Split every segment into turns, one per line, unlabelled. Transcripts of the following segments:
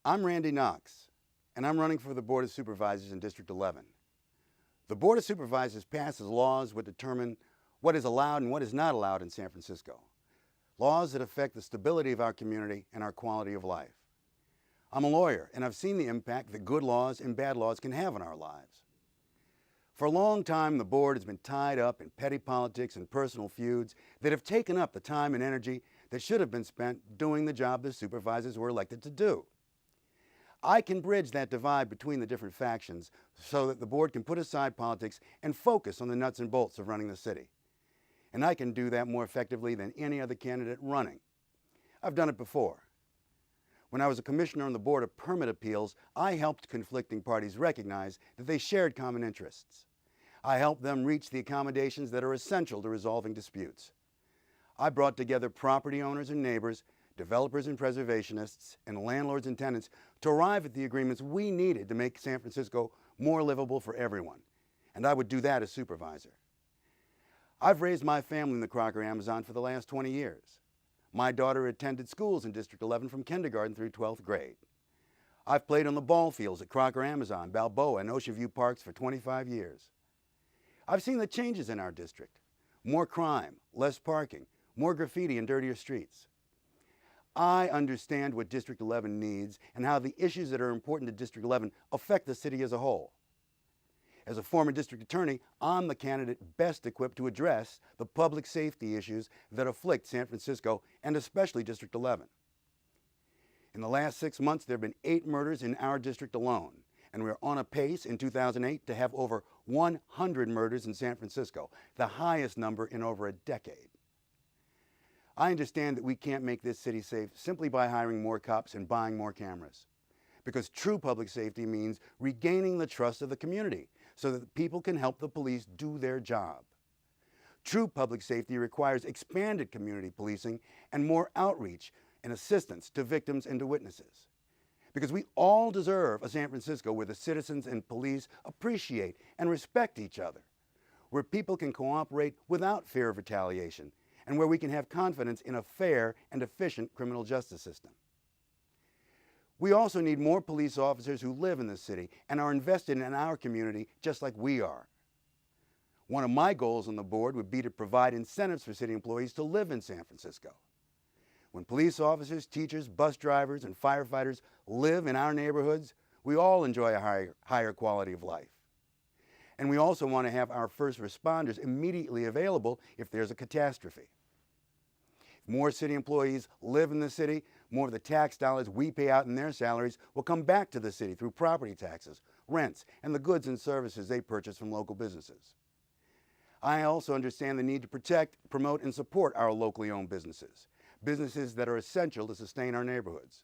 I'm Randy Knox, and I'm running for the Board of Supervisors in District 11. The Board of Supervisors passes laws that determine what is allowed and what is not allowed in San Francisco. Laws that affect the stability of our community and our quality of life. I'm a lawyer, and I've seen the impact that good laws and bad laws can have on our lives. For a long time, the board has been tied up in petty politics and personal feuds that have taken up the time and energy that should have been spent doing the job the supervisors were elected to do. I can bridge that divide between the different factions so that the board can put aside politics and focus on the nuts and bolts of running the city. And I can do that more effectively than any other candidate running. I've done it before. When I was a commissioner on the Board of Permit Appeals, I helped conflicting parties recognize that they shared common interests. I helped them reach the accommodations that are essential to resolving disputes. I brought together property owners and neighbors, developers and preservationists, and landlords and tenants to arrive at the agreements we needed to make San Francisco more livable for everyone. And I would do that as supervisor. I've raised my family in the Crocker Amazon for the last 20 years. My daughter attended schools in District 11 from kindergarten through 12th grade. I've played on the ball fields at Crocker Amazon, Balboa, and Ocean View Parks for 25 years. I've seen the changes in our district. More crime, less parking, more graffiti and dirtier streets. I understand what District 11 needs and how the issues that are important to District 11 affect the city as a whole. As a former district attorney, I'm the candidate best equipped to address the public safety issues that afflict San Francisco and especially District 11. In the last 6 months, there have been 8 murders in our district alone, and we're on a pace in 2008 to have over 100 murders in San Francisco, the highest number in over a decade. I understand that we can't make this city safe simply by hiring more cops and buying more cameras, because true public safety means regaining the trust of the community so that people can help the police do their job. True public safety requires expanded community policing and more outreach and assistance to victims and to witnesses. Because we all deserve a San Francisco where the citizens and police appreciate and respect each other, where people can cooperate without fear of retaliation, and where we can have confidence in a fair and efficient criminal justice system. We also need more police officers who live in the city and are invested in our community just like we are. One of my goals on the board would be to provide incentives for city employees to live in San Francisco. When police officers, teachers, bus drivers, and firefighters live in our neighborhoods, we all enjoy a higher quality of life. And we also want to have our first responders immediately available if there's a catastrophe. If more city employees live in the city, more of the tax dollars we pay out in their salaries will come back to the city through property taxes, rents, and the goods and services they purchase from local businesses. I also understand the need to protect, promote, and support our locally owned businesses, businesses that are essential to sustain our neighborhoods.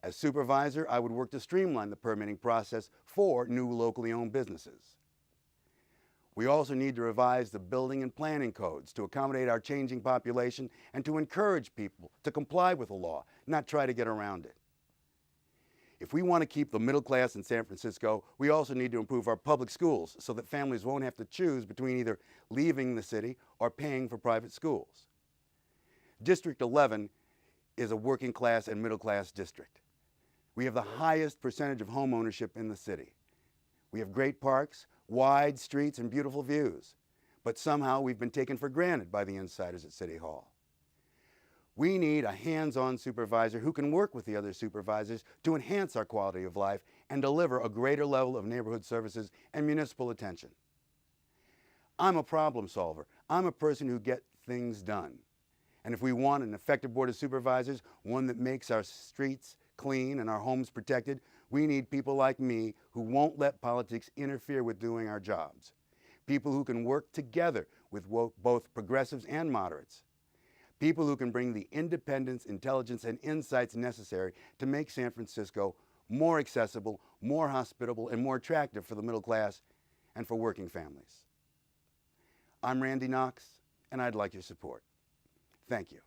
As supervisor, I would work to streamline the permitting process for new locally owned businesses. We also need to revise the building and planning codes to accommodate our changing population and to encourage people to comply with the law, not try to get around it. If we want to keep the middle class in San Francisco, we also need to improve our public schools so that families won't have to choose between either leaving the city or paying for private schools. District 11 is a working class and middle class district. We have the highest percentage of home ownership in the city. We have great parks, wide streets, and beautiful views, but somehow we've been taken for granted by the insiders at City Hall. We need a hands-on supervisor who can work with the other supervisors to enhance our quality of life and deliver a greater level of neighborhood services and municipal attention. I'm a problem solver. I'm a person who gets things done. And if we want an effective board of supervisors, one that makes our streets clean and our homes protected, we need people like me who won't let politics interfere with doing our jobs. People who can work together with both progressives and moderates. People who can bring the independence, intelligence, and insights necessary to make San Francisco more accessible, more hospitable, and more attractive for the middle class and for working families. I'm Randy Knox, and I'd like your support. Thank you.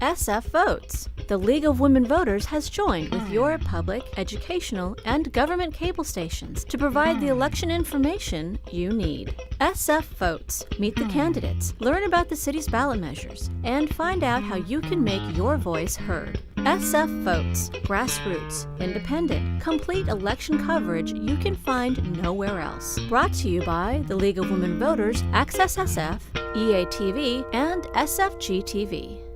SF Votes. The League of Women Voters has joined with your public, educational, and government cable stations to provide the election information you need. SF Votes. Meet the candidates, learn about the city's ballot measures, and find out how you can make your voice heard. SF Votes. Grassroots, independent, complete election coverage you can find nowhere else. Brought to you by the League of Women Voters, Access SF, EATV, and SFG TV.